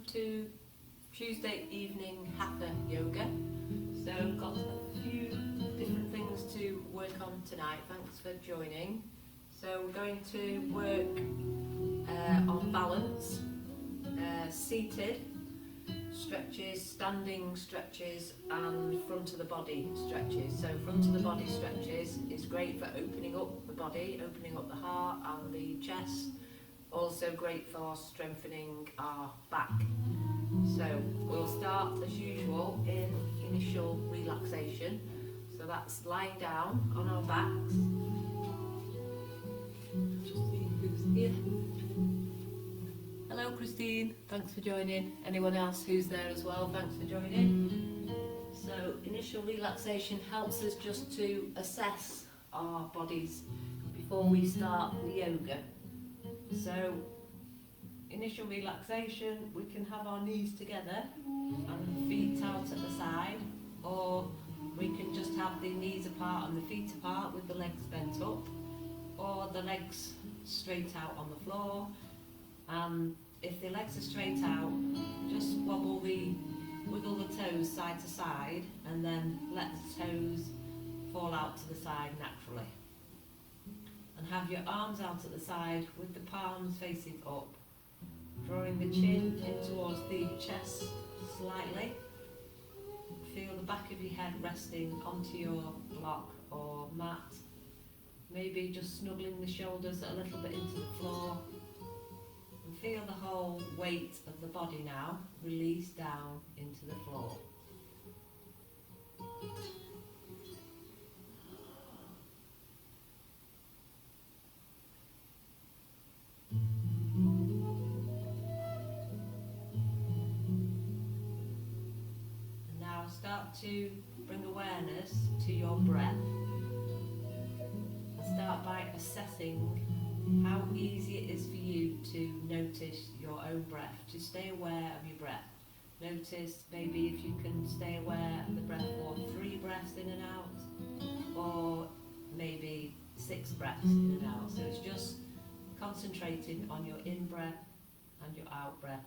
to Tuesday evening Hatha yoga. So I've got a few different things to work on tonight. Thanks for joining. So we're going to work on balance, seated stretches, standing stretches and front of the body stretches. So front of the body stretches is great for opening up the body, opening up the heart and the chest. Also great for strengthening our back. So we'll start as usual in initial relaxation. So that's lying down on our backs. Just see who's here. Hello Christine, thanks for joining. Anyone else who's there as well, thanks for joining. So initial relaxation helps us just to assess our bodies before we start the yoga. So initial relaxation, we can have our knees together and feet out at the side, or we can just have the knees apart and the feet apart with the legs bent up, or the legs straight out on the floor. And if the legs are straight out, just wiggle the toes side to side and then let the toes fall out to the side naturally. And have your arms out at the side with the palms facing up, drawing the chin in towards the chest slightly. Feel the back of your head resting onto your block or mat. Maybe just snuggling the shoulders a little bit into the floor. And feel the whole weight of the body now release down into the floor. Start to bring awareness to your breath. Start by assessing how easy it is for you to notice your own breath, to stay aware of your breath. Notice maybe if you can stay aware of the breath for 3 breaths in and out, or maybe 6 breaths in and out. So it's just concentrating on your in-breath and your out-breath.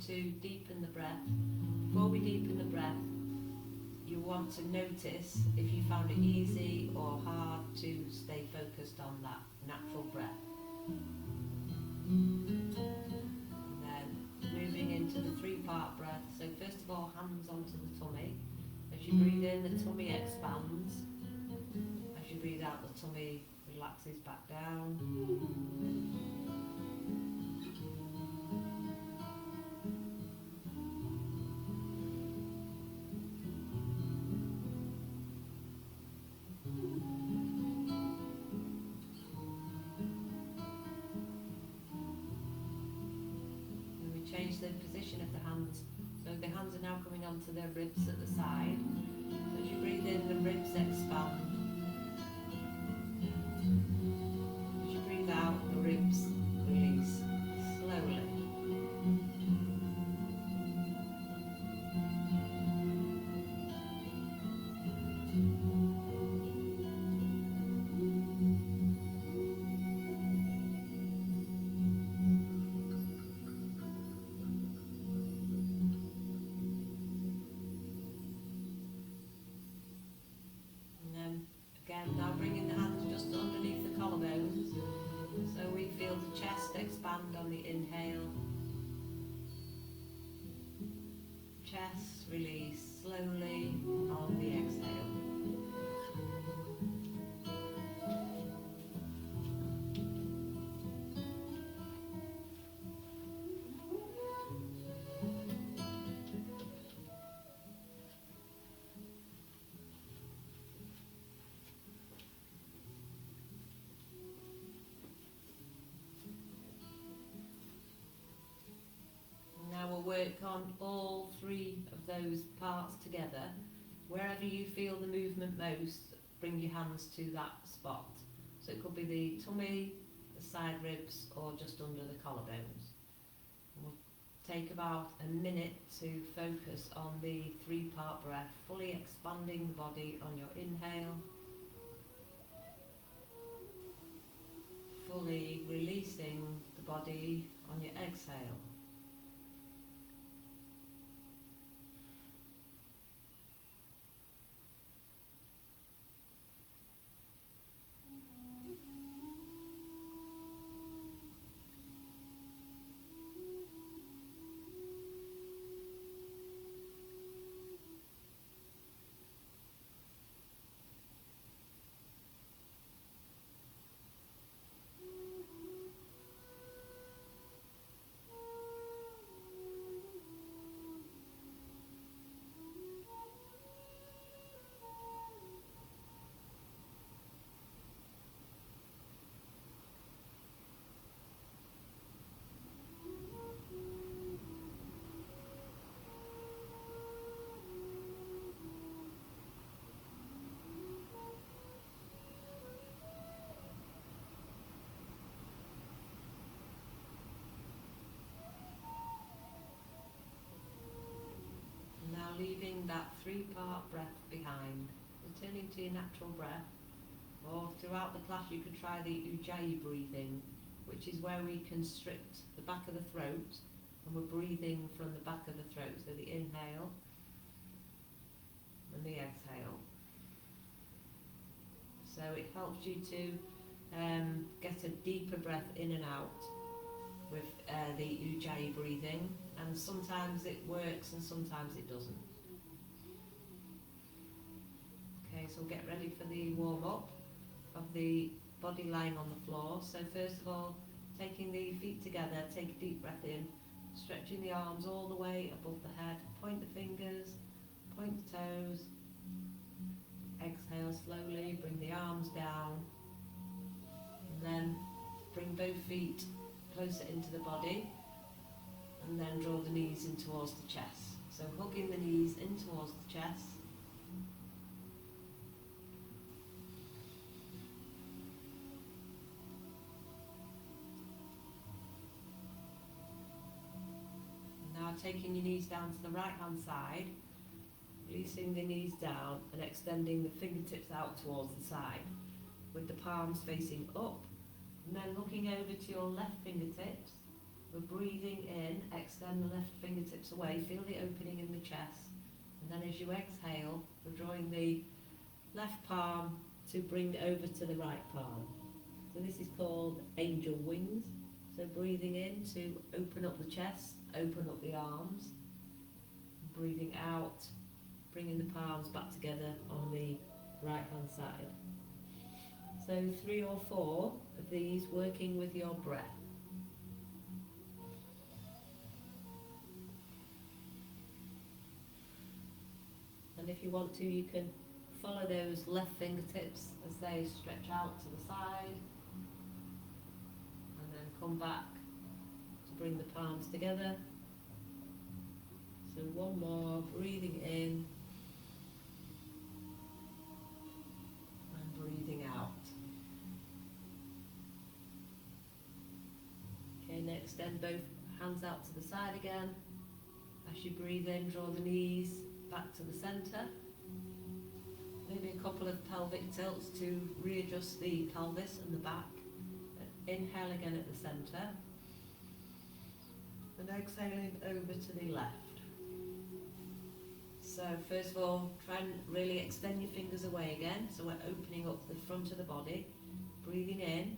To deepen the breath. Before we deepen the breath, you want to notice if you found it easy or hard to stay focused on that natural breath. And then moving into the 3-part breath. So first of all, hands onto the tummy. As you breathe in, the tummy expands. As you breathe out, the tummy relaxes back down. Change the position of the hands. So the hands are now coming onto the ribs at the side. So as you breathe in, the ribs expand. As you breathe out, the ribs release slowly. release slowly on the exhale. Now we'll work on all three of those parts together. Wherever you feel the movement most, bring your hands to that spot. So it could be the tummy, the side ribs, or just under the collarbones. We'll take about a minute to focus on the 3-part breath, fully expanding the body on your inhale, fully releasing the body on your exhale. Leaving that 3-part breath behind, returning to your natural breath, or throughout the class you could try the Ujjayi breathing, which is where we constrict the back of the throat and we're breathing from the back of the throat, so the inhale and the exhale. So it helps you to get a deeper breath in and out with the Ujjayi breathing, and sometimes it works and sometimes it doesn't. Okay, so get ready for the warm-up of the body lying on the floor. So first of all, taking the feet together, take a deep breath in, stretching the arms all the way above the head, point the fingers, point the toes, exhale slowly, bring the arms down, and then bring both feet closer into the body, and then draw the knees in towards the chest. So hugging the knees in towards the chest. Now taking your knees down to the right hand side, releasing the knees down and extending the fingertips out towards the side with the palms facing up, and then looking over to your left fingertips. We're breathing in, extend the left fingertips away, feel the opening in the chest, and then as you exhale, we're drawing the left palm to bring over to the right palm. So this is called angel wings. So breathing in to open up the chest, open up the arms, breathing out, bringing the palms back together on the right hand side. So 3 or 4 of these, working with your breath. And if you want to, you can follow those left fingertips as they stretch out to the side, and then come back to bring the palms together. So one more, breathing in and breathing out. Okay, now extend both hands out to the side again. As you breathe in, draw the knees back to the centre. Maybe a couple of pelvic tilts to readjust the pelvis and the back. Inhale again at the centre. And exhaling over to the left. So first of all, try and really extend your fingers away again. So we're opening up the front of the body. Breathing in.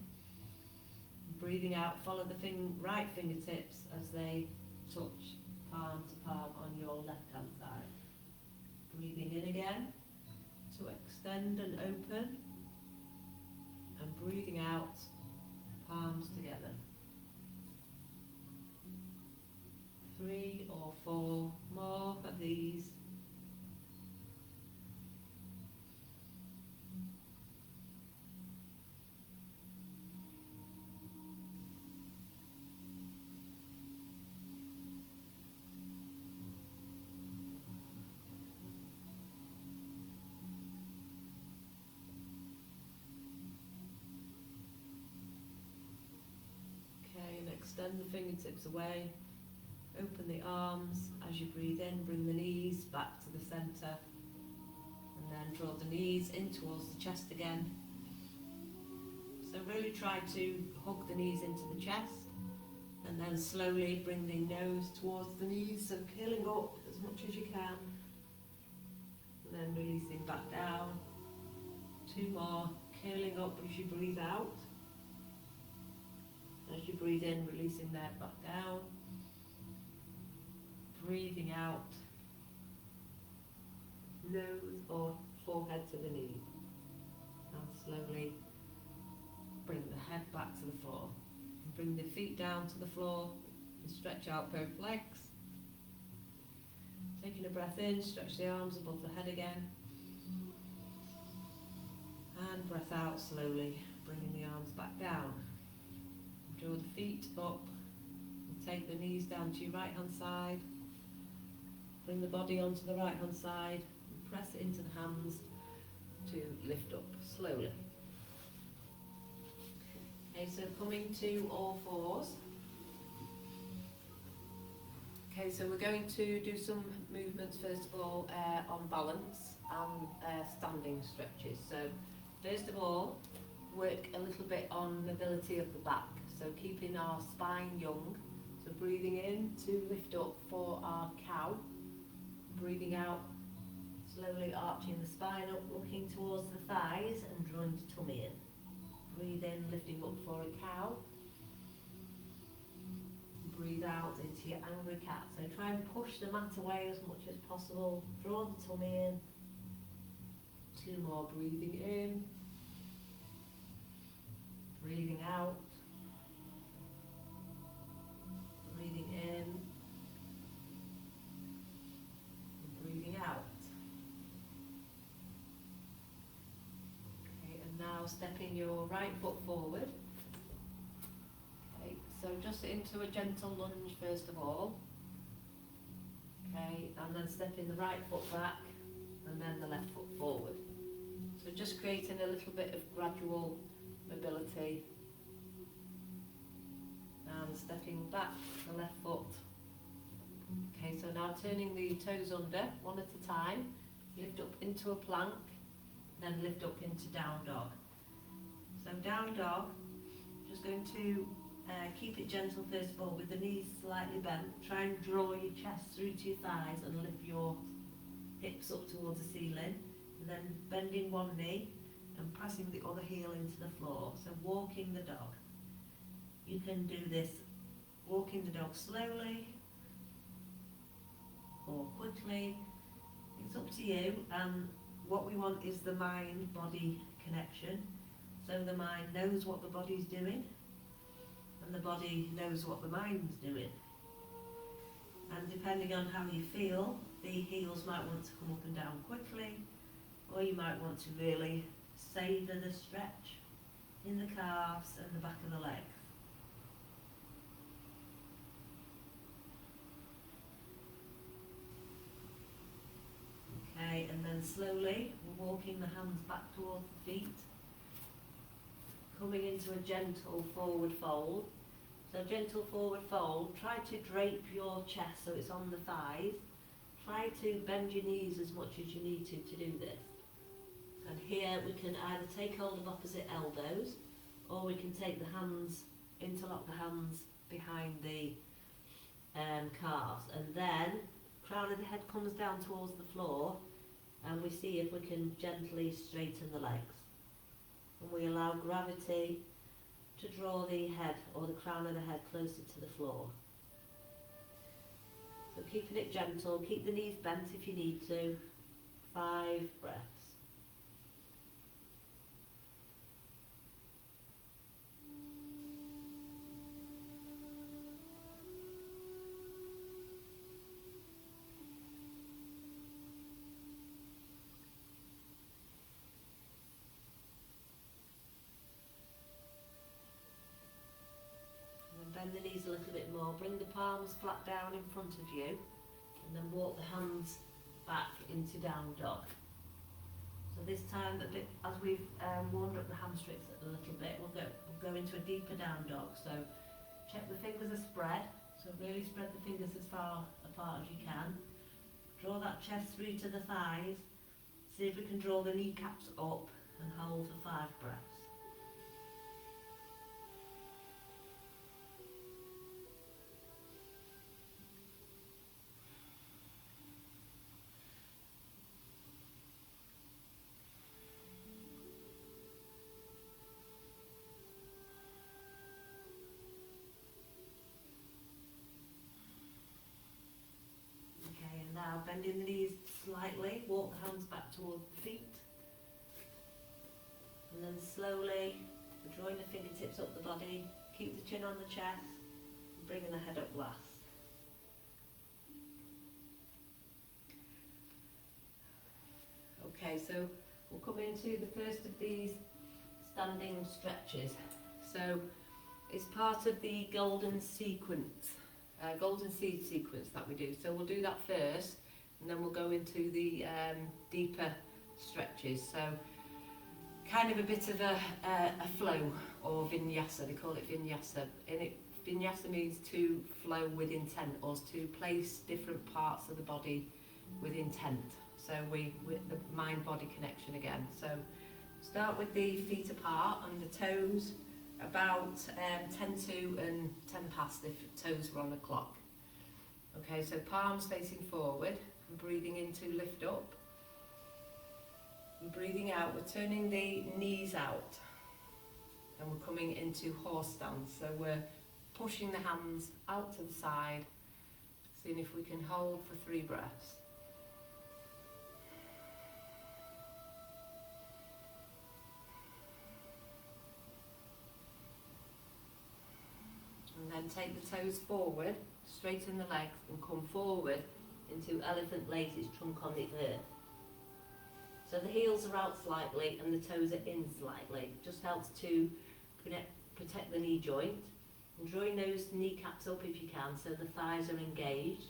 Breathing out, follow the right fingertips as they touch palm to palm on your left hand side. extend and open, and breathing out, palms together. 3 or 4 more of these. Okay, and extend the fingertips away. Open the arms. As you breathe in, bring the knees back to the centre. And then draw the knees in towards the chest again. So really try to hug the knees into the chest. And then slowly bring the nose towards the knees, so curling up as much as you can. And then releasing back down. 2 more, curling up as you breathe out. As you breathe in, releasing that back down. Breathing out. Nose or forehead to the knees. And slowly bring the head back to the floor. And bring the feet down to the floor and stretch out both legs. Taking a breath in, stretch the arms above the head again. And breath out slowly, bringing the arms back down. Draw the feet up and take the knees down to your right hand side. Bring the body onto the right hand side and press it into the hands to lift up slowly. Okay, so coming to all fours. Okay, so we're going to do some movements first of all on balance and standing stretches. So first of all, work a little bit on mobility of the back. So keeping our spine young. So breathing in to lift up for our cow. Breathing out, slowly arching the spine up, looking towards the thighs and drawing the tummy in. Breathe in, lifting up for a cow. Breathe out into your angry cat. So try and push the mat away as much as possible. Draw the tummy in. 2 more, breathing in. Breathing out. Breathing in. And breathing out. Okay, and now stepping your right foot forward. Okay, so just into a gentle lunge first of all. Okay, and then stepping the right foot back and then the left foot forward. So just creating a little bit of gradual mobility. And stepping back the left foot. Okay, so now turning the toes under one at a time. Lift up into a plank, then lift up into down dog. So down dog, just going to keep it gentle first of all with the knees slightly bent. Try and draw your chest through to your thighs and lift your hips up towards the ceiling. And then bending one knee and pressing the other heel into the floor. So walking the dog. You can do this walking the dog slowly or quickly. It's up to you, and what we want is the mind-body connection. So the mind knows what the body's doing and the body knows what the mind's doing. And depending on how you feel, the heels might want to come up and down quickly, or you might want to really savour the stretch in the calves and the back of the legs. Okay, and then slowly we're walking the hands back towards the feet, coming into a gentle forward fold. So gentle forward fold, try to drape your chest so it's on the thighs. Try to bend your knees as much as you need to do this. And here we can either take hold of opposite elbows, or we can take the hands, interlock the hands behind the calves, and then crown of the head comes down towards the floor, and we see if we can gently straighten the legs. And we allow gravity to draw the head or the crown of the head closer to the floor. So keeping it gentle, keep the knees bent if you need to. 5 breaths. bend the knees a little bit more, bring the palms flat down in front of you, and then walk the hands back into down dog. So this time, as we've warmed up the hamstrings a little bit, we'll go into a deeper down dog. So check the fingers are spread, so really spread the fingers as far apart as you can. Draw that chest through to the thighs, see if we can draw the kneecaps up and hold for 5 breaths. Now bending the knees slightly, walk the hands back towards the feet, and then slowly drawing the fingertips up the body, keep the chin on the chest, and bringing the head up last. Okay, so we'll come into the first of these standing stretches. So it's part of the golden seed sequence that we do. So we'll do that first, and then we'll go into the deeper stretches. So kind of a bit of a flow, or vinyasa. They call it vinyasa. Vinyasa means to flow with intent, or to place different parts of the body with intent. So with the mind-body connection again. So start with the feet apart and the toes about 10 to and 10 past if toes were on the clock. Okay, so palms facing forward and breathing in to lift up. And breathing out, we're turning the knees out and we're coming into horse stance. So we're pushing the hands out to the side, seeing if we can hold for 3 breaths. And then take the toes forward, straighten the legs and come forward into elephant lays its trunk on the earth. So the heels are out slightly and the toes are in slightly. Just helps to protect the knee joint. And drawing those kneecaps up if you can, so the thighs are engaged.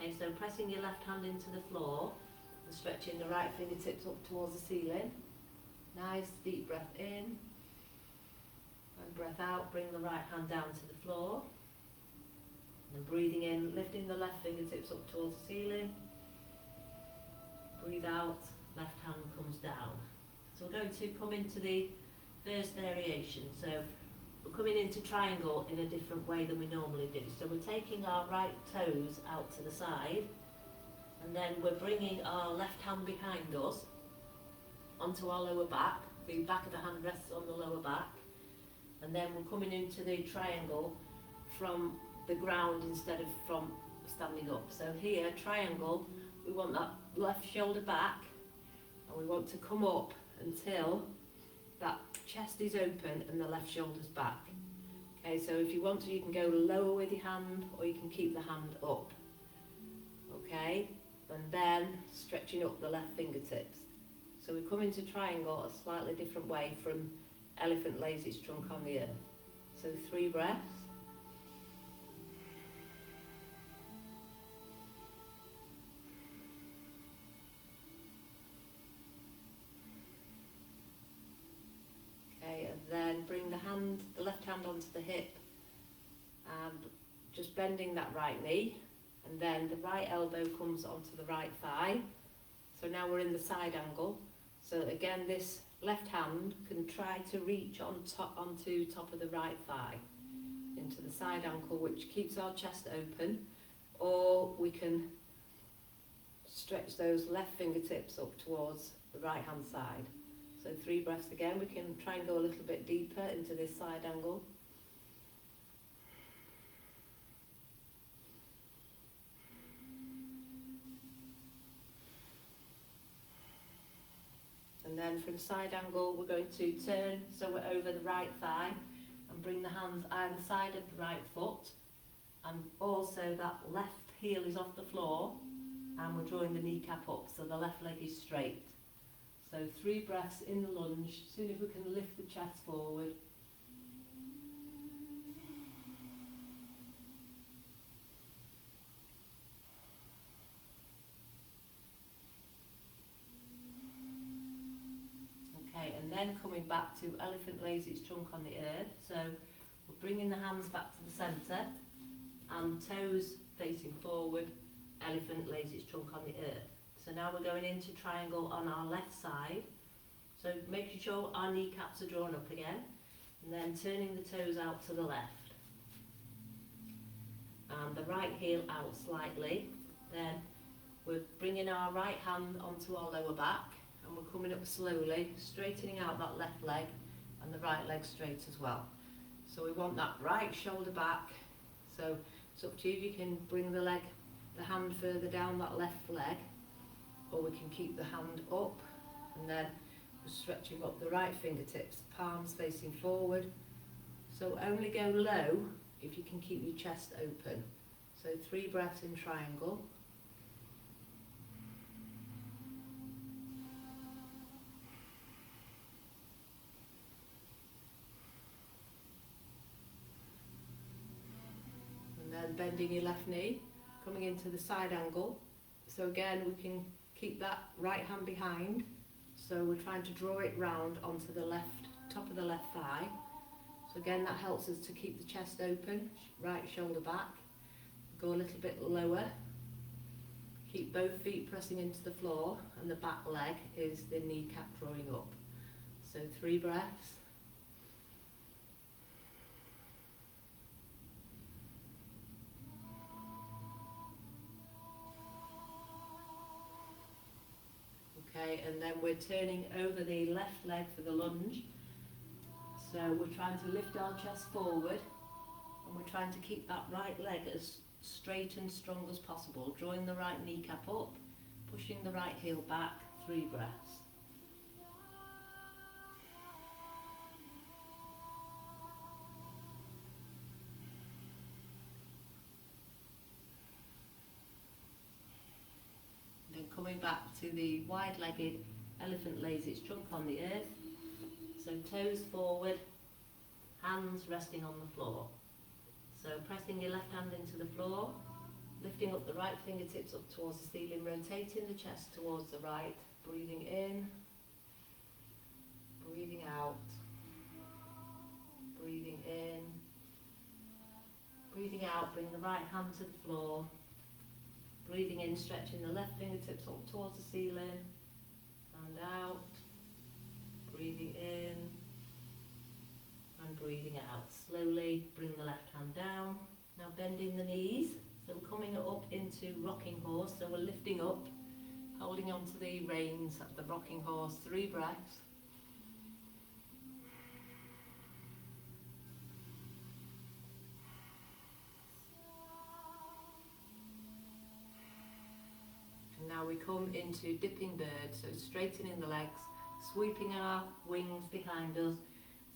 Okay, so pressing your left hand into the floor and stretching the right fingertips up towards the ceiling. Nice deep breath in. And breath out, bring the right hand down to the floor. And breathing in, lifting the left fingertips up towards the ceiling. Breathe out, left hand comes down. So we're going to come into the first variation. So we're coming into triangle in a different way than we normally do. So we're taking our right toes out to the side, and then we're bringing our left hand behind us onto our lower back. The back of the hand rests on the lower back. And then we're coming into the triangle from the ground instead of from standing up. So here, triangle, we want that left shoulder back, and we want to come up until that chest is open and the left shoulder's back. Okay, so if you want to, you can go lower with your hand, or you can keep the hand up. Okay, and then stretching up the left fingertips. So we come into triangle a slightly different way from elephant lays its trunk on the earth. So 3 breaths. Okay, and then bring the left hand onto the hip and just bending that right knee, and then the right elbow comes onto the right thigh. So now we're in the side angle. So again, this left hand can try to reach onto top of the right thigh into the side ankle, which keeps our chest open, or we can stretch those left fingertips up towards the right hand side. So 3 breaths again. We can try and go a little bit deeper into this side angle. And then from side angle, we're going to turn so we're over the right thigh and bring the hands either side of the right foot, and also that left heel is off the floor, and we're drawing the kneecap up so the left leg is straight. So 3 breaths in the lunge, soon as we can lift the chest forward. then coming back to elephant lays its trunk on the earth. So we're bringing the hands back to the centre and toes facing forward, elephant lays its trunk on the earth. So now we're going into triangle on our left side. So making sure our kneecaps are drawn up again, and then turning the toes out to the left. And the right heel out slightly. Then we're bringing our right hand onto our lower back, and we're coming up slowly, straightening out that left leg and the right leg straight as well. So we want that right shoulder back. So it's up to you if you can bring the hand further down that left leg, or we can keep the hand up, and then we're stretching up the right fingertips, palms facing forward. So only go low if you can keep your chest open. So 3 breaths in triangle. And then bending your left knee, coming into the side angle. So again, we can keep that right hand behind. So we're trying to draw it round onto the left, top of the left thigh. So again, that helps us to keep the chest open, right shoulder back. Go a little bit lower. Keep both feet pressing into the floor, and the back leg is the kneecap drawing up. So 3 breaths. Okay, and then we're turning over the left leg for the lunge. So we're trying to lift our chest forward, and we're trying to keep that right leg as straight and strong as possible, drawing the right kneecap up, pushing the right heel back. 3 breaths. Then coming back to the wide-legged elephant lays its trunk on the earth. So toes forward, hands resting on the floor. So pressing your left hand into the floor, lifting up the right fingertips up towards the ceiling, rotating the chest towards the right, breathing in, breathing out, breathing in, breathing out, bring the right hand to the floor, breathing in, stretching the left fingertips up towards the ceiling, and out, breathing in, and breathing out. Slowly bring the left hand down. Now bending the knees. So we're coming up into rocking horse. So we're lifting up, holding on to the reins of the rocking horse. 3 breaths. And now we come into dipping bird. So straightening the legs, sweeping our wings behind us.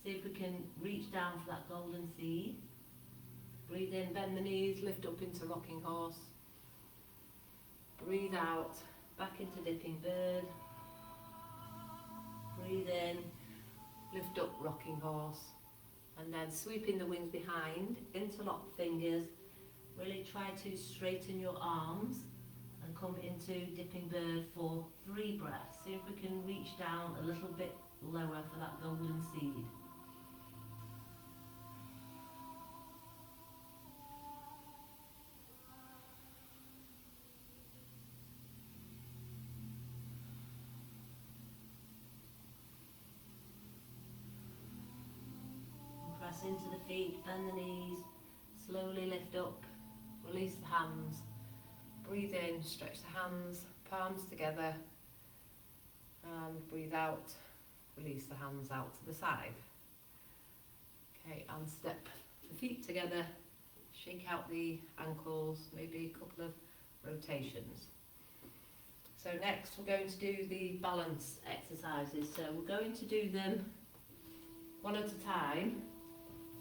See if we can reach down for that golden seed. Breathe in, bend the knees, lift up into rocking horse. Breathe out, back into dipping bird. Breathe in, lift up rocking horse. And then sweeping the wings behind, interlock the fingers. Really try to straighten your arms and come into dipping bird for 3 breaths. See if we can reach down a little bit lower for that golden seed. Press into the feet, bend the knees, slowly lift up, release the hands, breathe in, stretch the hands, palms together, and breathe out, release the hands out to the side. Okay, and step the feet together, shake out the ankles, maybe a couple of rotations. So next we're going to do the balance exercises. So we're going to do them one at a time,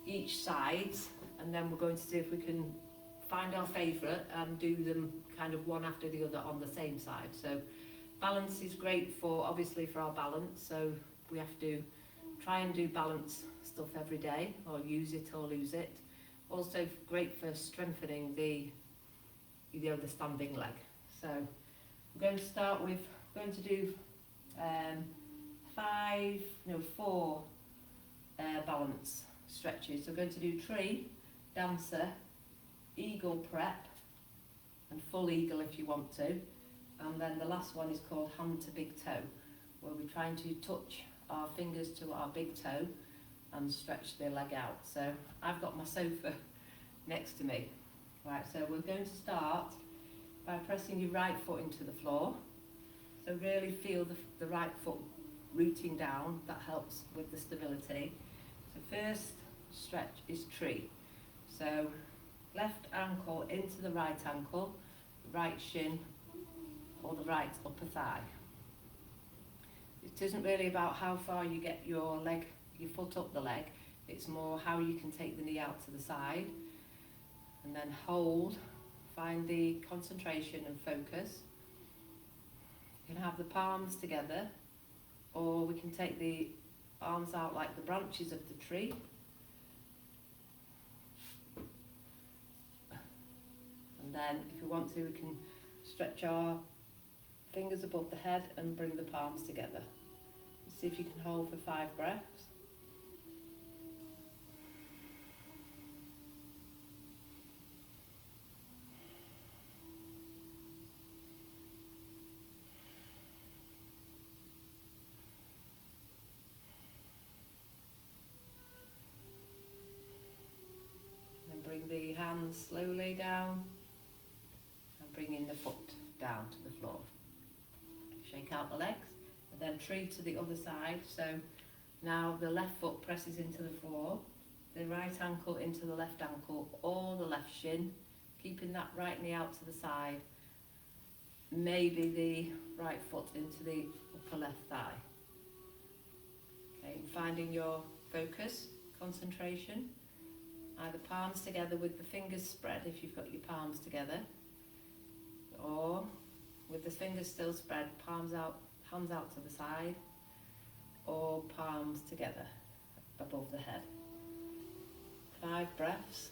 each side, and then we're going to see if we can find our favourite and do them kind of one after the other on the same side. So balance is great for, obviously, for our balance, so we have to try and do balance stuff every day, or use it or lose it. Also great for strengthening the standing leg. So we're going to start with, we're going to do 4 balance stretches. So we're going to do tree, dancer, eagle prep, and full eagle if you want to. And then the last one is called hand to big toe, where we're trying to touch our fingers to our big toe and stretch the leg out. So I've got my sofa next to me. Right, so we're going to start by pressing your right foot into the floor. So really feel the right foot rooting down. That helps with the stability. So first stretch is tree. So left ankle into the right ankle, right shin or the right upper thigh. It isn't really about how far you get your foot up the leg. It's more how you can take the knee out to the side. And then hold, find the concentration and focus. You can have the palms together, or we can take the arms out like the branches of the tree. And then if we want to, we can stretch our fingers above the head and bring the palms together. See if you can hold for 5 breaths. Bring the hands slowly down and bring in the foot down to the floor. Shake out the legs and then tree to the other side. So now the left foot presses into the floor, the right ankle into the left ankle or the left shin, keeping that right knee out to the side, maybe the right foot into the upper left thigh. Okay, and finding your focus, concentration. Either palms together with the fingers spread if you've got your palms together, or with the fingers still spread, palms out, hands out to the side, or palms together above the head. 5 breaths.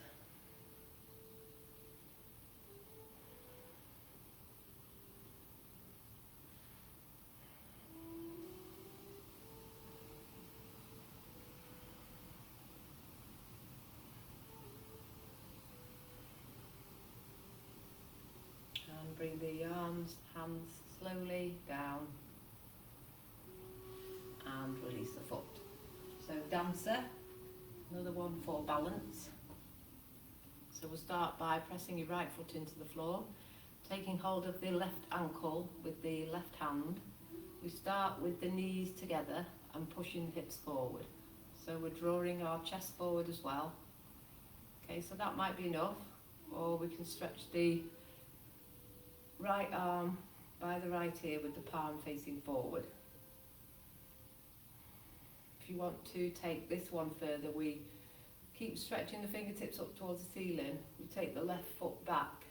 Bring the arms, hands slowly down and release the foot. So dancer, another one for balance. So we'll start by pressing your right foot into the floor, taking hold of the left ankle with the left hand. We start with the knees together and pushing the hips forward. So we're drawing our chest forward as well. Okay, so that might be enough, or we can stretch the right arm by the right ear with the palm facing forward. If you want to take this one further, we keep stretching the fingertips up towards the ceiling. We take the left foot back,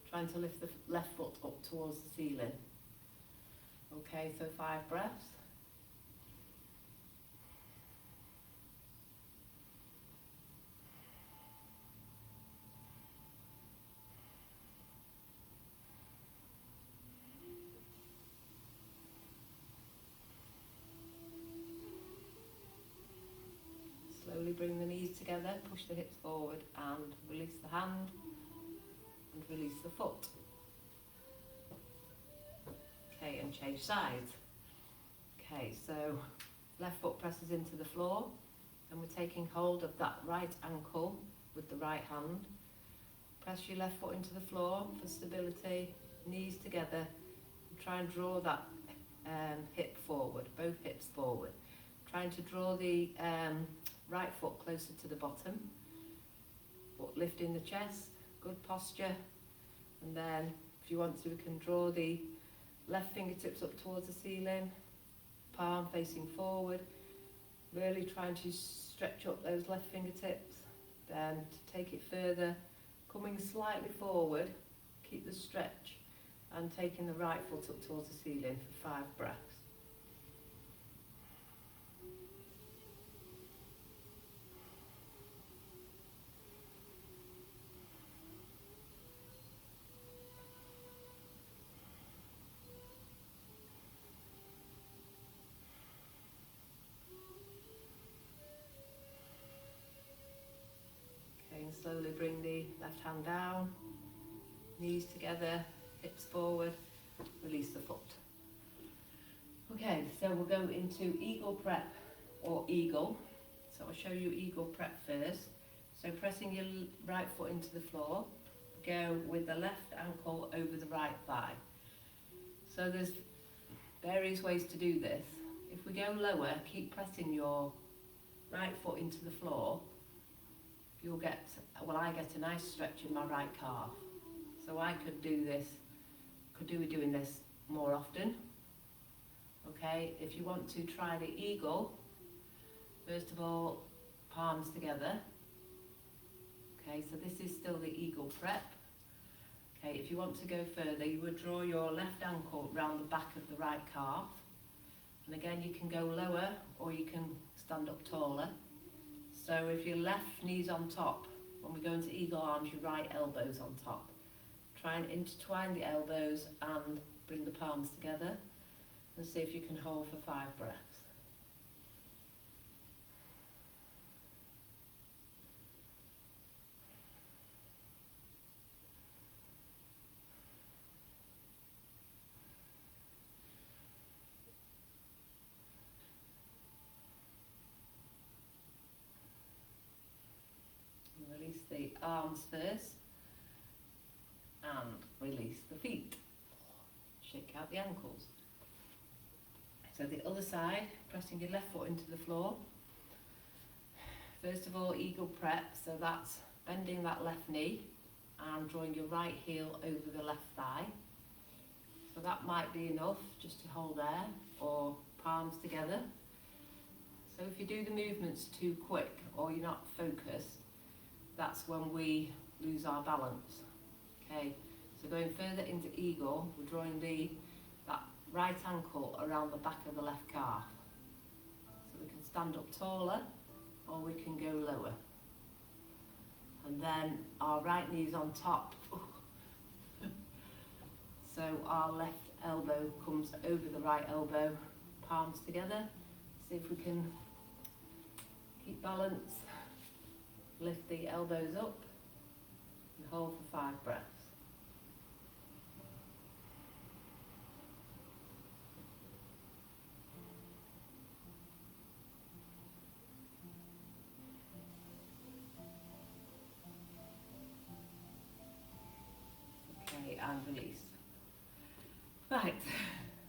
trying to lift the left foot up towards the ceiling. Okay, so 5 breaths. Slowly bring the knees together, push the hips forward and release the hand and release the foot. Okay, and change sides. Okay, so left foot presses into the floor and we're taking hold of that right ankle with the right hand. Press your left foot into the floor for stability, knees together, and try and draw that hip forward, both hips forward. Trying to draw the right foot closer to the bottom, but lifting the chest, good posture. And then if you want to, we can draw the left fingertips up towards the ceiling, palm facing forward, really trying to stretch up those left fingertips. Then to take it further, coming slightly forward, keep the stretch, and taking the right foot up towards the ceiling for 5 breaths. Left hand down, knees together, hips forward, release the foot. Okay, so we'll go into eagle prep or eagle. So I'll show you eagle prep first. So pressing your right foot into the floor, go with the left ankle over the right thigh. So there's various ways to do this. If we go lower, keep pressing your right foot into the floor, you'll get, well, I get a nice stretch in my right calf. So I could do doing this more often. Okay, if you want to try the eagle, first of all, palms together. Okay, so this is still the eagle prep. Okay, if you want to go further, you would draw your left ankle round the back of the right calf. And again, you can go lower or you can stand up taller. So if your left knee's on top, when we go into eagle arms, your right elbow's on top. Try and intertwine the elbows and bring the palms together and see if you can hold for 5 breaths. Release the arms first and release the feet. Shake out the ankles. So the other side, pressing your left foot into the floor. First of all, eagle prep, so that's bending that left knee and drawing your right heel over the left thigh. So that might be enough just to hold there, or palms together. So if you do the movements too quick or you're not focused, that's when we lose our balance. Okay, so going further into eagle, we're drawing that right ankle around the back of the left calf. So we can stand up taller or we can go lower. And then our right knee's on top. So our left elbow comes over the right elbow, palms together. See if we can keep balance. Lift the elbows up and hold for 5 breaths. Okay, and release. Right,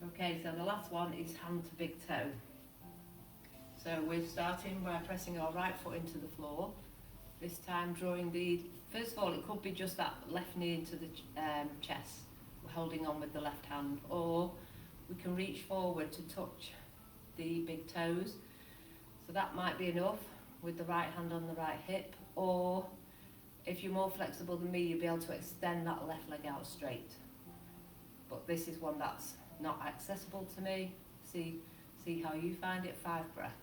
okay, so the last one is hand to big toe. So we're starting by pressing our right foot into the floor. This time drawing first of all, it could be just that left knee into the chest. We're holding on with the left hand, or we can reach forward to touch the big toes. So that might be enough with the right hand on the right hip, or if you're more flexible than me, you'll be able to extend that left leg out straight. But this is one that's not accessible to me. See how you find it. 5 breaths.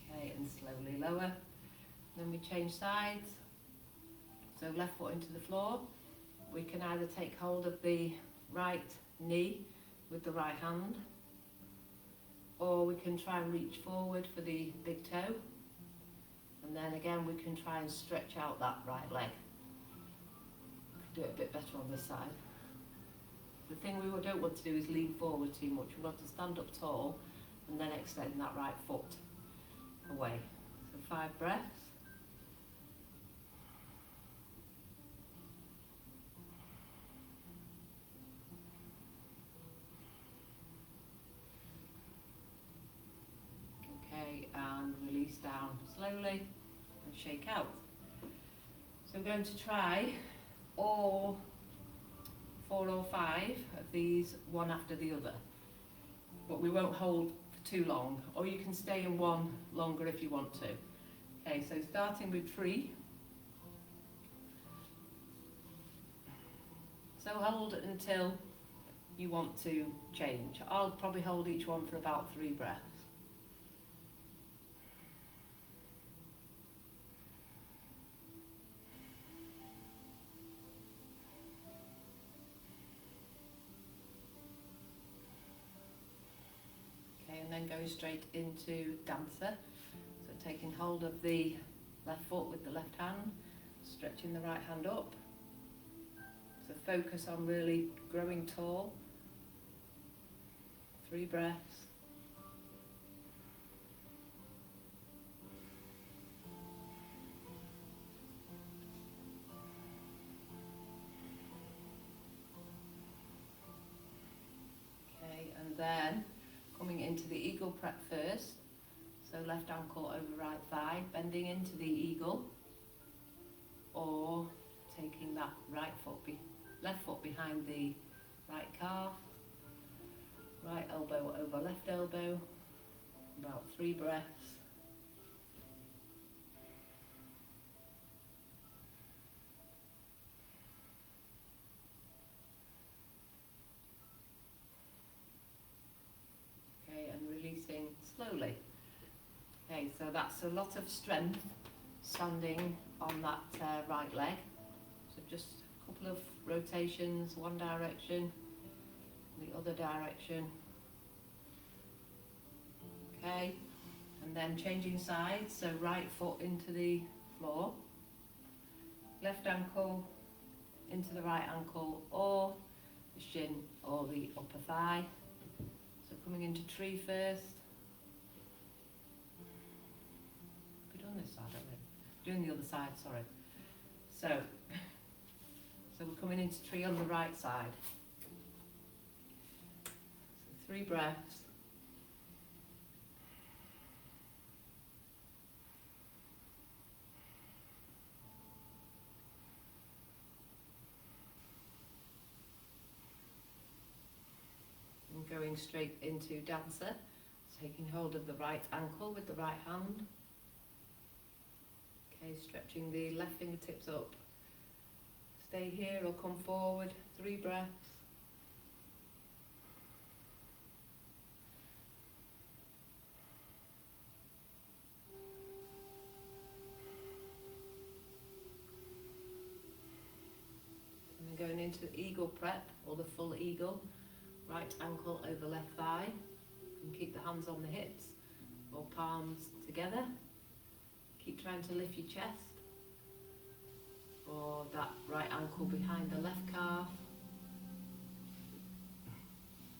Okay, and slowly lower. Then we change sides. So left foot into the floor. We can either take hold of the right knee with the right hand, or we can try and reach forward for the big toe, and then again we can try and stretch out that right leg. Do it a bit better on this side. The thing we don't want to do is lean forward too much. We want to stand up tall and then extend that right foot away. So 5 breaths. And release down slowly and shake out. So we're going to try all 4 or 5 of these one after the other, but we won't hold for too long, or you can stay in one longer if you want to. Okay, so starting with 3. So hold until you want to change. I'll probably hold each one for about 3 breaths. and then going straight into dancer. So taking hold of the left foot with the left hand, stretching the right hand up. So focus on really growing tall. 3 breaths. Okay, and then coming into the eagle prep first. So left ankle over right thigh, bending into the eagle, or taking that left foot behind the right calf, right elbow over left elbow, about 3 breaths. Okay, and releasing slowly. Okay, so that's a lot of strength standing on that right leg. So just a couple of rotations, one direction, the other direction. Okay, and then changing sides, so right foot into the floor, left ankle into the right ankle, or the shin or the upper thigh. So coming into tree first. We've done this side, haven't we? Doing the other side, sorry. So we're coming into tree on the right side. So 3 breaths. And going straight into dancer, taking hold of the right ankle with the right hand. Okay, stretching the left fingertips up. Stay here or come forward, 3 breaths. And then going into the eagle prep, or the full eagle. Right ankle over left thigh. And keep the hands on the hips, or palms together. Keep trying to lift your chest. Or that right ankle behind the left calf.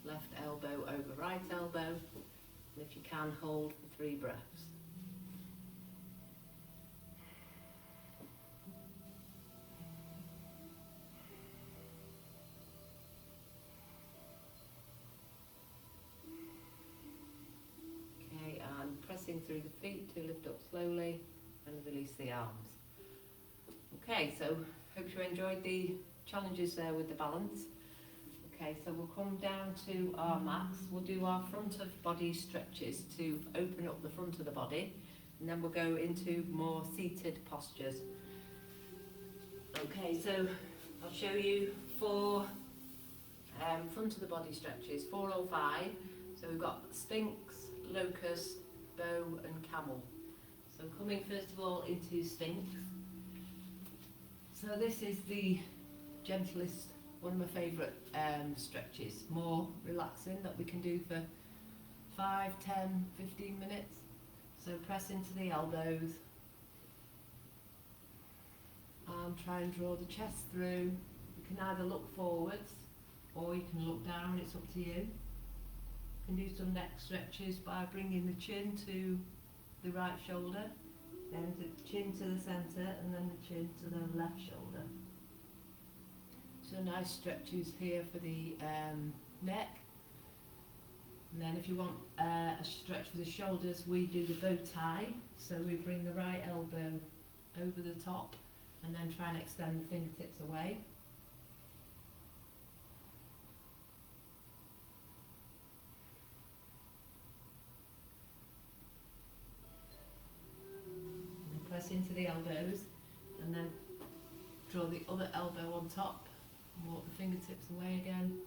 Left elbow over right elbow. And if you can, hold for 3 breaths. Okay, and pressing through the feet to lift up slowly and release the arms. Okay, so hope you enjoyed the challenges there with the balance. Okay, so we'll come down to our mats. We'll do our front of body stretches to open up the front of the body, and then we'll go into more seated postures. Okay, so I'll show you 4 front of the body stretches, 4 or 5. So we've got Sphinx, Locust, Bow and Camel. So coming first of all into Sphinx. So this is the gentlest, one of my favourite stretches, more relaxing, that we can do for 5, 10, 15 minutes. So press into the elbows and try and draw the chest through. You can either look forwards or you can look down, it's up to you. You can do some neck stretches by bringing the chin to the right shoulder, then the chin to the centre, and then the chin to the left shoulder. So nice stretches here for the neck. And then if you want a stretch for the shoulders, we do the bow tie. So we bring the right elbow over the top and then try and extend the fingertips away. And press into the elbows and then draw the other elbow on top. Walk the fingertips away again.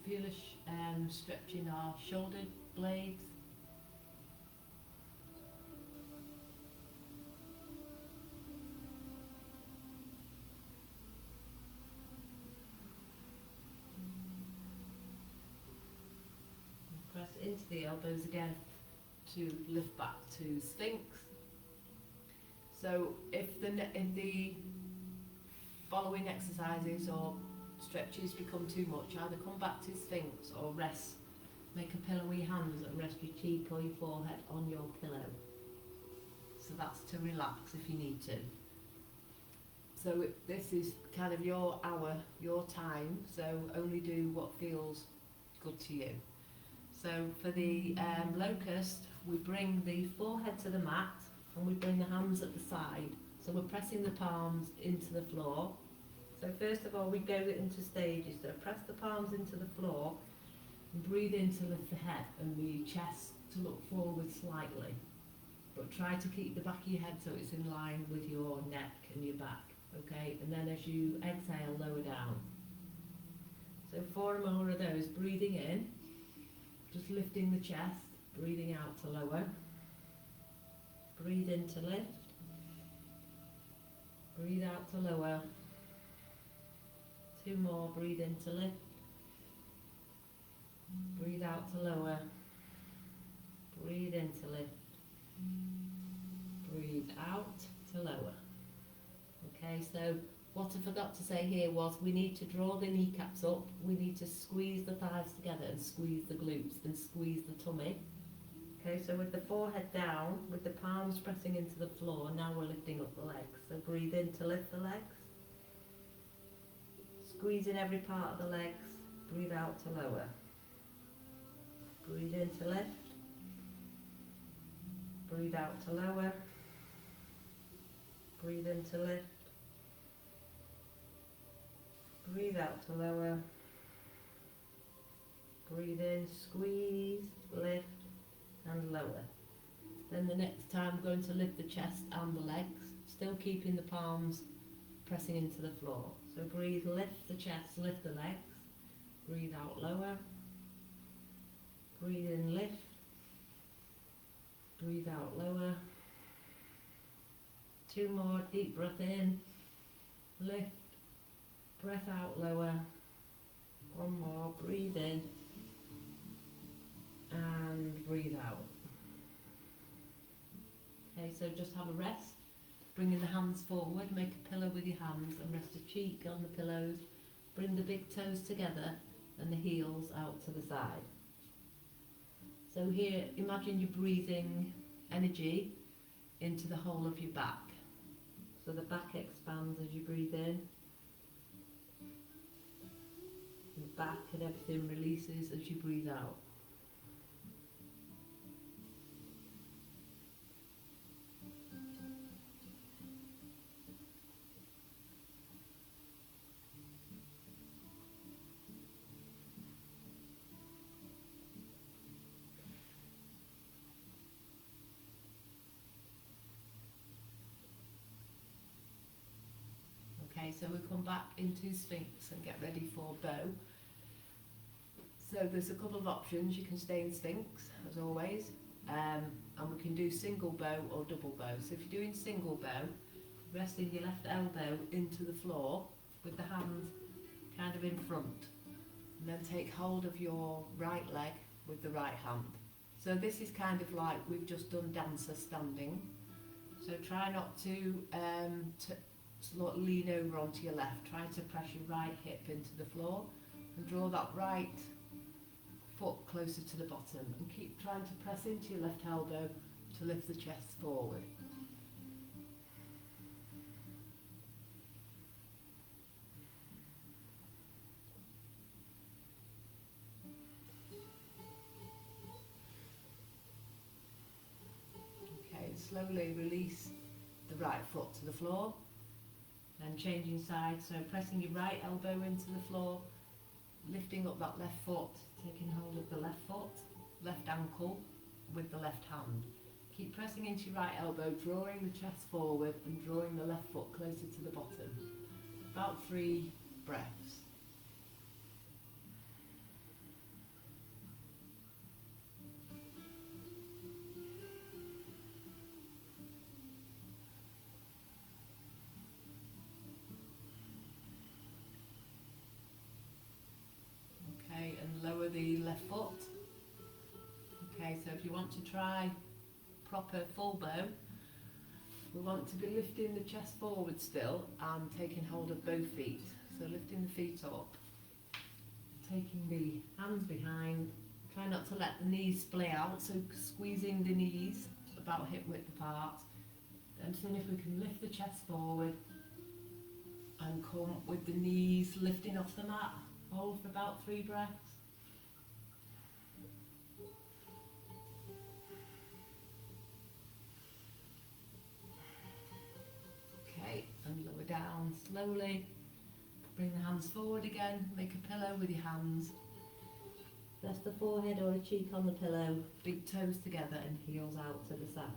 Feel a stretch in our shoulder blades. And press into the elbows again to lift back to Sphinx. So if the following exercises or stretches become too much, either come back to Sphinx or rest. Make a pillow with your hands and rest your cheek or your forehead on your pillow. So that's to relax if you need to. So this is kind of your hour, your time, so only do what feels good to you. So for the locust, we bring the forehead to the mat and we bring the hands at the side. So we're pressing the palms into the floor. So first of all, we go into stages. So press the palms into the floor and breathe in to lift the head and the chest to look forward slightly. But try to keep the back of your head so it's in line with your neck and your back. Okay, and then as you exhale, lower down. So 4 more of those. Breathing in, just lifting the chest, breathing out to lower. Breathe in to lift. Breathe out to lower. 2 more. Breathe in to lift. Breathe out to lower. Breathe in to lift. Breathe out to lower. Okay, so what I forgot to say here was we need to draw the kneecaps up, we need to squeeze the thighs together and squeeze the glutes and squeeze the tummy. Okay, so with the forehead down, with the palms pressing into the floor, now we're lifting up the legs. So breathe in to lift the legs. Squeeze in every part of the legs, breathe out to lower. Breathe in to lift. Breathe out to lower. Breathe in to lift. Breathe out to lower. Breathe in, squeeze, lift and lower. Then the next time we're going to lift the chest and the legs, still keeping the palms pressing into the floor. So breathe, lift the chest, lift the legs. Breathe out, lower. Breathe in, lift. Breathe out, lower. 2 more, deep breath in, lift. Breath out, lower. 1 more, breathe in and breathe out. Okay, so just have a rest. Bringing the hands forward, make a pillow with your hands and rest a cheek on the pillows. Bring the big toes together and the heels out to the side. So here, imagine you're breathing energy into the whole of your back. So the back expands as you breathe in. The back and everything releases as you breathe out. Okay, so we come back into Sphinx and get ready for bow. So there's a couple of options. You can stay in Sphinx, as always, and we can do single bow or double bow. So if you're doing single bow, resting your left elbow into the floor with the hand kind of in front, and then take hold of your right leg with the right hand. So this is kind of like we've just done dancer standing. So try not to lean over onto your left. Try to press your right hip into the floor and draw that right foot closer to the bottom and keep trying to press into your left elbow to lift the chest forward. Okay, slowly release the right foot to the floor. Then changing sides, so pressing your right elbow into the floor, lifting up that left foot, taking hold of the left foot, left ankle with the left hand. Keep pressing into your right elbow, drawing the chest forward and drawing the left foot closer to the bottom. About 3 breaths. And lower the left foot, Okay, so if you want to try proper full bow, we want to be lifting the chest forward still and taking hold of both feet. So lifting the feet up, taking the hands behind, try not to let the knees splay out, so squeezing the knees about hip width apart. Then seeing if we can lift the chest forward and come with the knees lifting off the mat. Hold for about 3 breaths. Okay, and lower down slowly. Bring the hands forward again, make a pillow with your hands. Rest the forehead or a cheek on the pillow, big toes together and heels out to the side.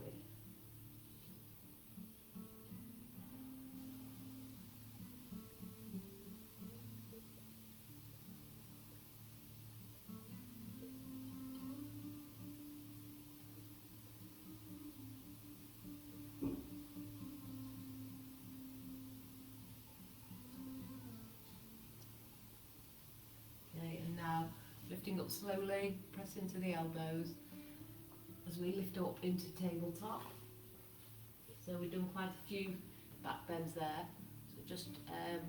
Okay, and now lifting up slowly, press into the elbows as we lift up into tabletop. So we've done quite a few back bends there. So just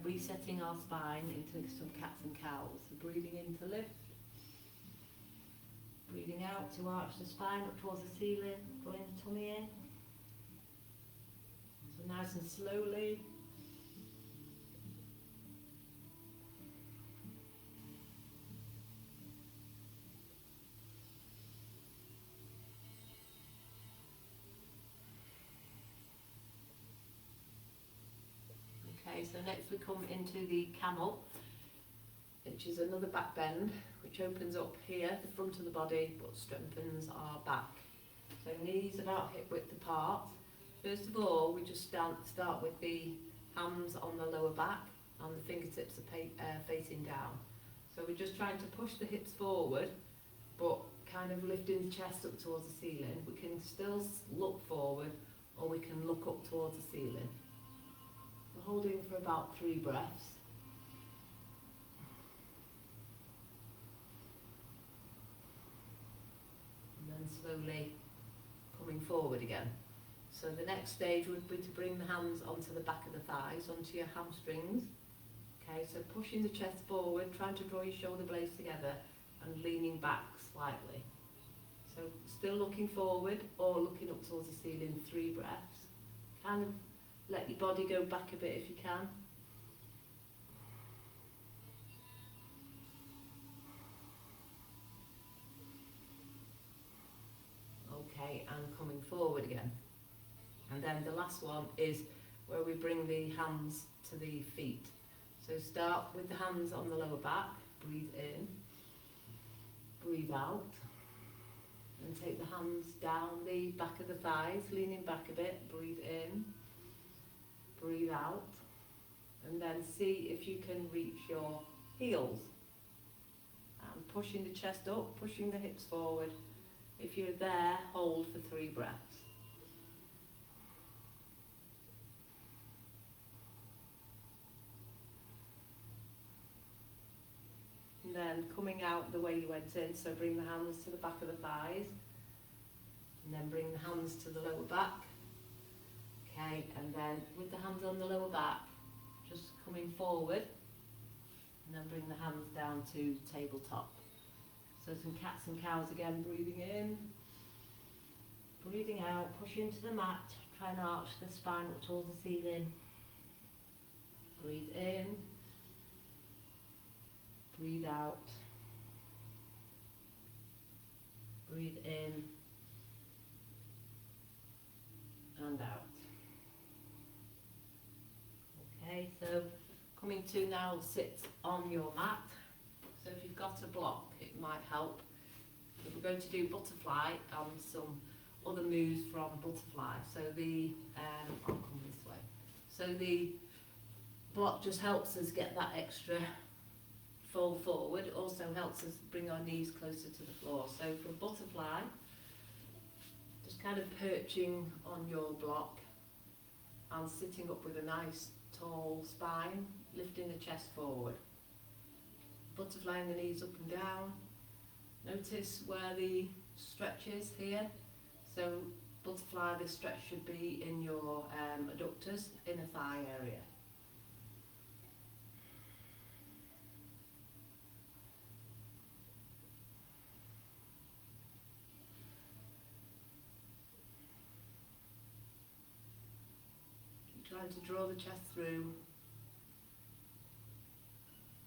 resetting our spine into some cats and cows. So breathing in to lift, breathing out to arch the spine up towards the ceiling, pulling the tummy in. So nice and slowly. Okay, so next we come into the camel, which is another back bend, which opens up here, the front of the body, but strengthens our back. So knees about hip width apart. First of all, we just start with the hands on the lower back and the fingertips are facing down. So we're just trying to push the hips forward, but kind of lifting the chest up towards the ceiling. We can still look forward, or we can look up towards the ceiling. We're holding for about 3 breaths. And then slowly coming forward again. So the next stage would be to bring the hands onto the back of the thighs, onto your hamstrings. Okay, so pushing the chest forward, trying to draw your shoulder blades together and leaning back slightly. So still looking forward or looking up towards the ceiling, 3 breaths. Kind of let your body go back a bit if you can. Okay, and coming forward again. And then the last one is where we bring the hands to the feet. So start with the hands on the lower back, breathe in, breathe out, and take the hands down the back of the thighs, leaning back a bit, breathe in, breathe out, and then see if you can reach your heels. And pushing the chest up, pushing the hips forward. If you're there, hold for 3 breaths. And then coming out the way you went in, so bring the hands to the back of the thighs, and then bring the hands to the lower back. Okay, and then with the hands on the lower back, just coming forward, and then bring the hands down to tabletop. So some cats and cows again, breathing in, breathing out, push into the mat, try and arch the spine up towards the ceiling. Breathe in, breathe out, breathe in, and out. Okay, so coming to now sit on your mat. So if you've got a block, it might help. If we're going to do butterfly and some other moves from butterfly. So the, I'll come this way. So the block just helps us get that extra fold forward. It also helps us bring our knees closer to the floor. So for butterfly, just kind of perching on your block and sitting up with a nice tall spine, lifting the chest forward. Butterflying the knees up and down. Notice where the stretches here. So butterfly, this stretch should be in your adductors, inner thigh area. Keep trying to draw the chest through.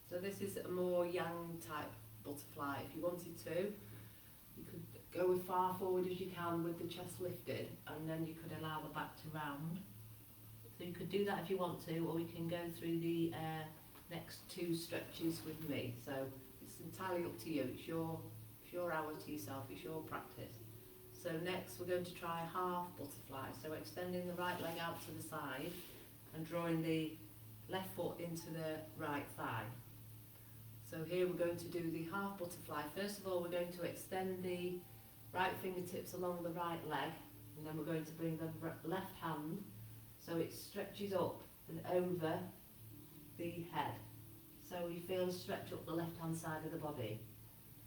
So this is a more yang type butterfly. If you wanted to, you could go as far forward as you can with the chest lifted, and then you could allow the back to round. So you could do that if you want to, or you can go through the next two stretches with me. So it's entirely up to you. It's your hour to yourself. It's your practice. So next we're going to try half butterfly. So extending the right leg out to the side and drawing the left foot into the right thigh. So here we're going to do the half butterfly. First of all, we're going to extend the right fingertips along the right leg, and then we're going to bring the left hand so it stretches up and over the head. So you feel a stretch up the left hand side of the body.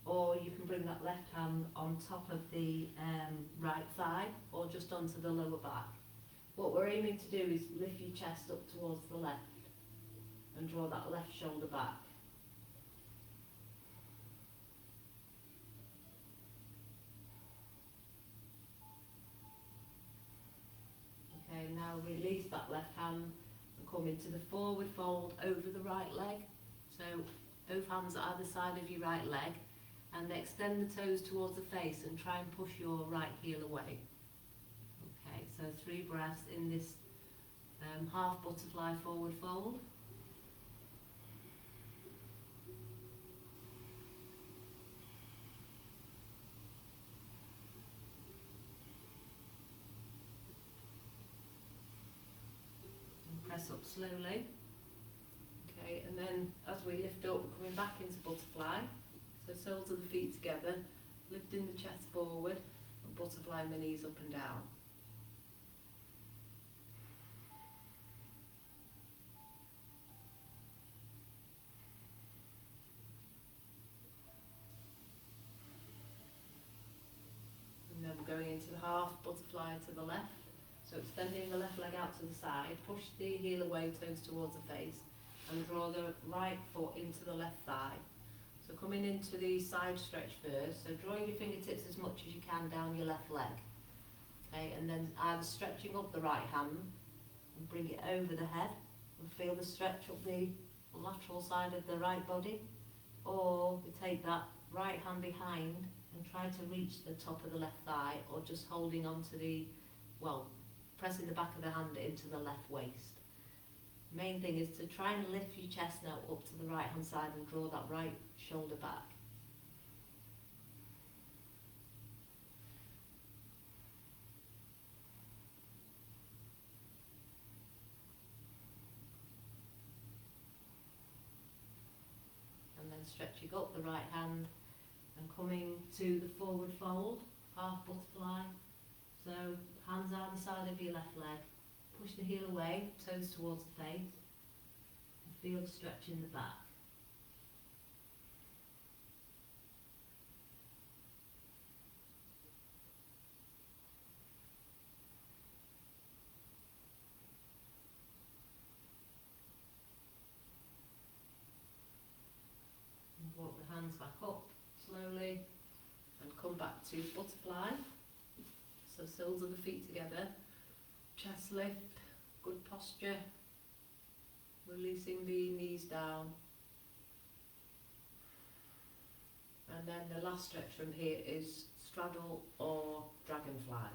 Or you can bring that left hand on top of the right thigh, or just onto the lower back. What we're aiming to do is lift your chest up towards the left and draw that left shoulder back. Okay, now release that left hand and come into the forward fold over the right leg. So both hands at either side of your right leg, and extend the toes towards the face and try and push your right heel away. Okay, so 3 breaths in this half butterfly forward fold. Press up slowly. Okay, and then as we lift up, we're coming back into butterfly. So soles of the feet together, lifting the chest forward, and butterfly the knees up and down. And then we're going into the half butterfly to the left. So extending the left leg out to the side, push the heel away, toes towards the face, and draw the right foot into the left thigh. So coming into the side stretch first, so drawing your fingertips as much as you can down your left leg. Okay, and then either stretching up the right hand and bring it over the head and feel the stretch up the lateral side of the right body, or we take that right hand behind and try to reach the top of the left thigh, or just holding on to the, pressing the back of the hand into the left waist. Main thing is to try and lift your chest now up to the right hand side and draw that right shoulder back. And then stretching up the right hand and coming to the forward fold, half butterfly. So hands either side of your left leg. Push the heel away, toes towards the face, and feel the stretch in the back. And walk the hands back up slowly and come back to butterfly. So soles of the feet together, chest lift, good posture, releasing the knees down. And then the last stretch from here is straddle or dragonfly.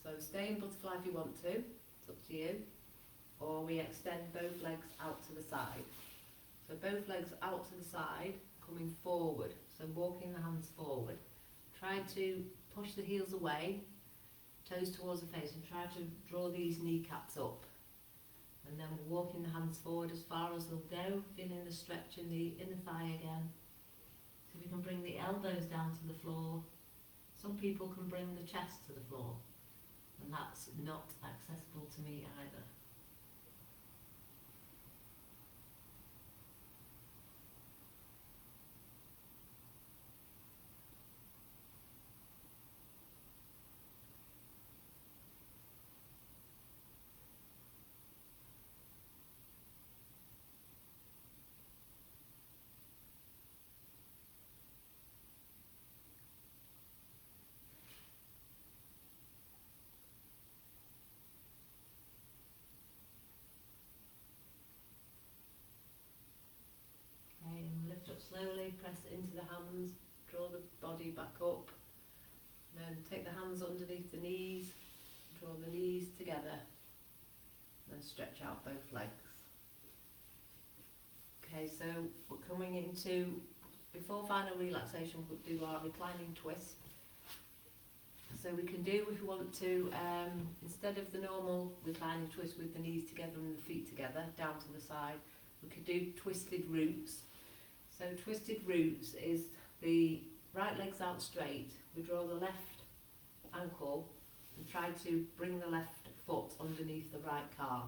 So stay in butterfly if you want to, it's up to you. Or we extend both legs out to the side. So both legs out to the side, coming forward. So walking the hands forward. Try to push the heels away, toes towards the face, and try to draw these kneecaps up. And then we're walking the hands forward as far as they'll go, feeling the stretch in the inner thigh again. So we can bring the elbows down to the floor. Some people can bring the chest to the floor, and that's not accessible to me either. press into the hands, draw the body back up, then take the hands underneath the knees, draw the knees together, then stretch out both legs. Okay, so we're coming into, before final relaxation, we'll do our reclining twist. So we can do, if we want to, instead of the normal reclining twist with the knees together and the feet together, down to the side, we could do twisted roots. So twisted roots is the right leg's out straight, we draw the left ankle and try to bring the left foot underneath the right calf.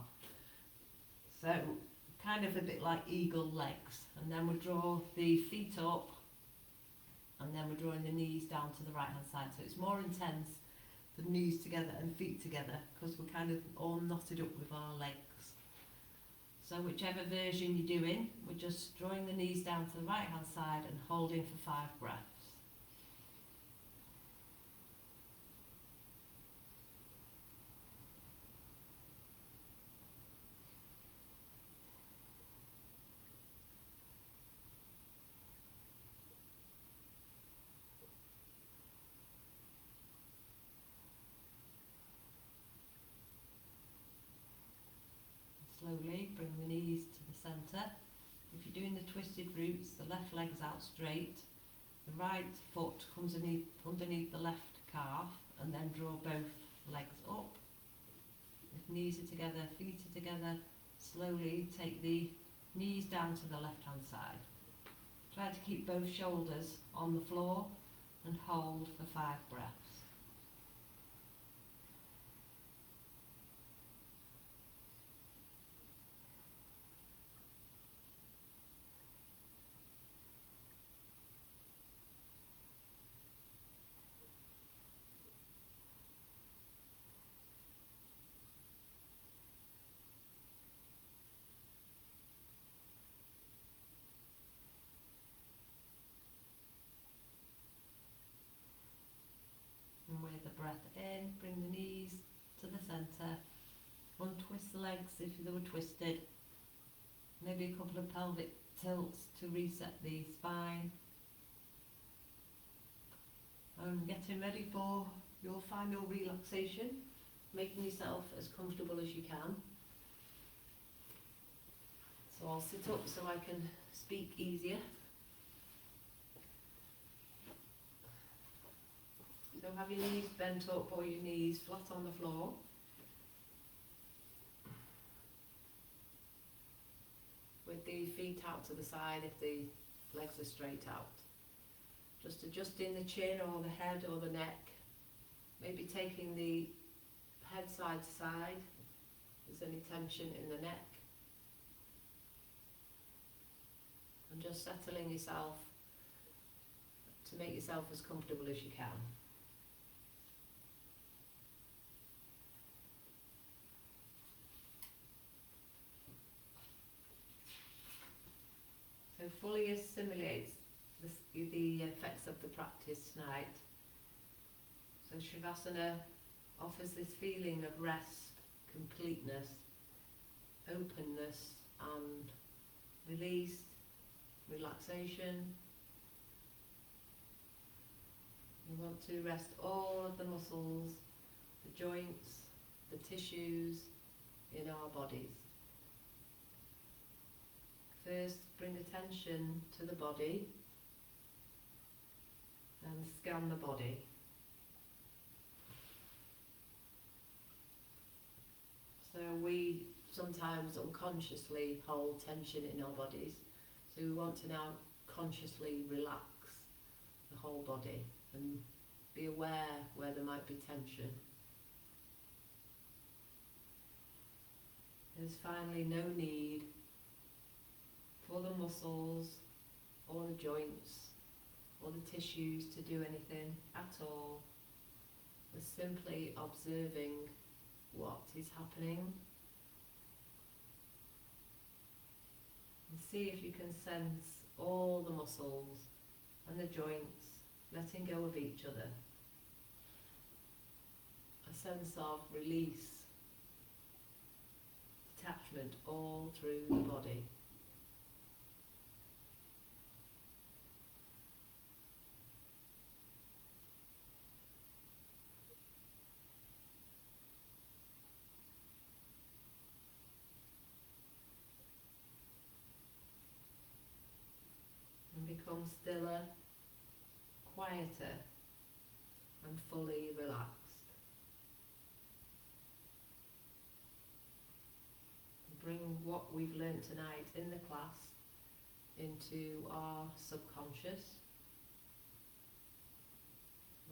So kind of a bit like eagle legs, and then we draw the feet up, and then we're drawing the knees down to the right hand side, so it's more intense, the knees together and feet together, because we're kind of all knotted up with our legs. So whichever version you're doing, we're just drawing the knees down to the right hand side and holding for 5 breaths. Slowly bring the knees to the centre. If you're doing the twisted roots, the left leg's out straight, the right foot comes underneath the left calf, and then draw both legs up. If knees are together, feet are together, slowly take the knees down to the left hand side. Try to keep both shoulders on the floor and hold for 5 breaths. And with the breath in, bring the knees to the centre, untwist the legs if they were twisted, maybe a couple of pelvic tilts to reset the spine, and getting ready for your final relaxation, making yourself as comfortable as you can. So I'll sit up so I can speak easier. So have your knees bent up or your knees flat on the floor. With the feet out to the side if the legs are straight out. Just adjusting the chin or the head or the neck. Maybe taking the head side to side if there's any tension in the neck. And just settling yourself to make yourself as comfortable as you can. So fully assimilates the effects of the practice tonight. So Shavasana offers this feeling of rest, completeness, openness and release, relaxation. We want to rest all of the muscles, the joints, the tissues in our bodies. First, bring attention to the body and scan the body. So we sometimes unconsciously hold tension in our bodies. So we want to now consciously relax the whole body and be aware where there might be tension. There's finally no need for the muscles or the joints or the tissues to do anything at all. We're simply observing what is happening. And see if you can sense all the muscles and the joints letting go of each other. A sense of release, detachment all through the body. become stiller, quieter, and fully relaxed. Bring what we've learnt tonight in the class into our subconscious,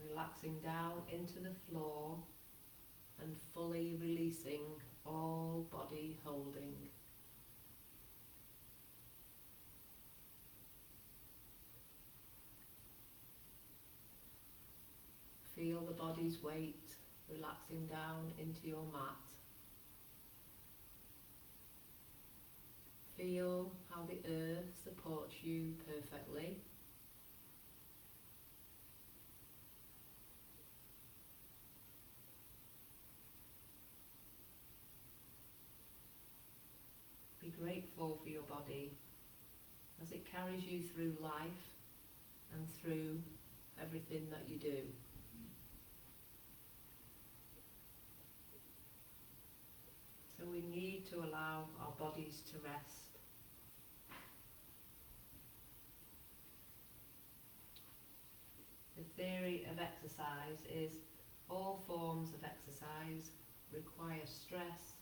relaxing down into the floor and fully releasing all body holding. Feel the body's weight relaxing down into your mat. Feel how the earth supports you perfectly. Be grateful for your body as it carries you through life and through everything that you do. So we need to allow our bodies to rest. The theory of exercise is all forms of exercise require stress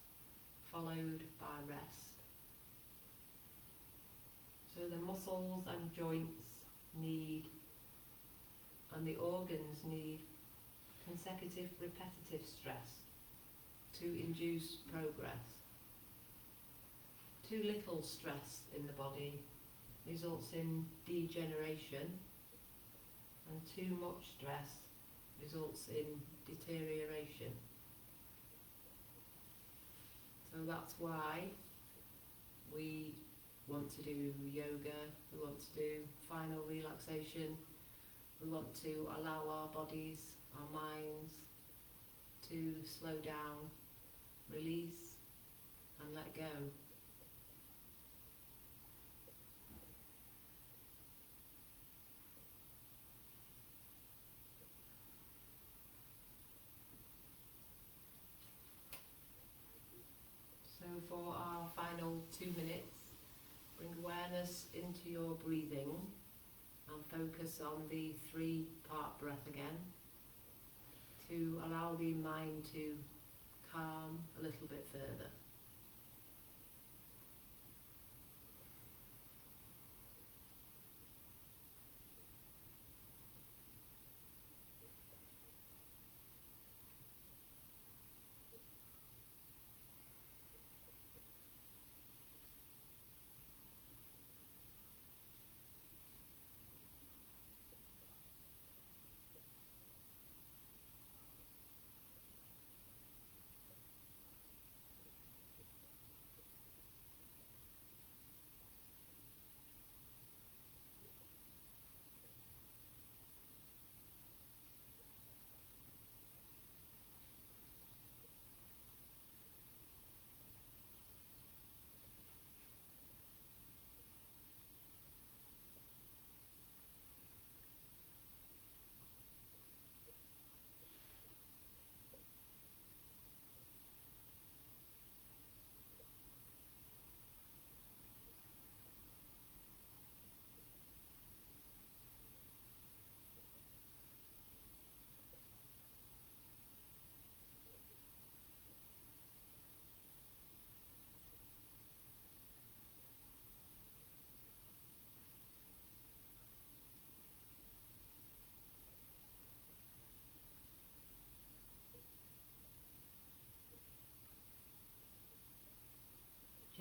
followed by rest. So the muscles and joints need, and the organs need, consecutive repetitive stress to induce progress. Too little stress in the body results in degeneration, and too much stress results in deterioration. So that's why we want to do yoga, we want to do final relaxation, we want to allow our bodies, our minds to slow down, release and let go. So for our final 2 minutes, bring awareness into your breathing and focus on the 3-part breath again to allow the mind to calm a little bit further.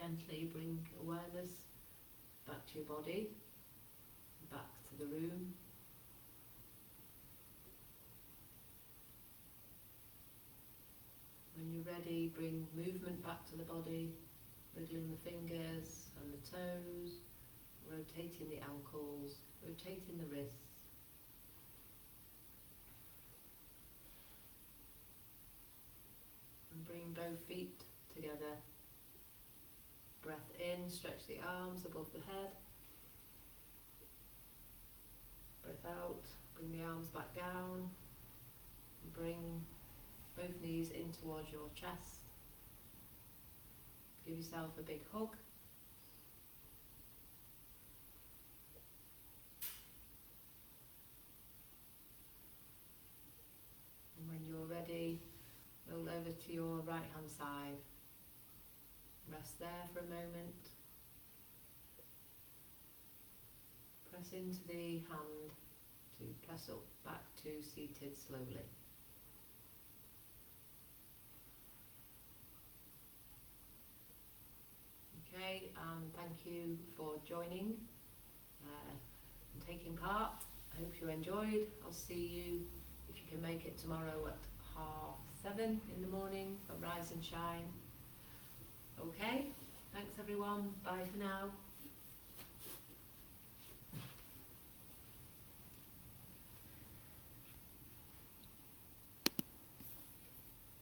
Gently bring awareness back to your body, back to the room. When you're ready, bring movement back to the body, wriggling the fingers and the toes, rotating the ankles, rotating the wrists. And bring both feet together. Breath in, stretch the arms above the head. Breath out, bring the arms back down. And bring both knees in towards your chest. Give yourself a big hug. over to your right hand side. Rest there for a moment. Press into the hand to press up back to seated slowly. Okay, and thank you for joining and taking part. I hope you enjoyed. I'll see you, if you can make it, tomorrow at 7:30 in the morning for Rise and Shine. Okay, thanks everyone. Bye for now.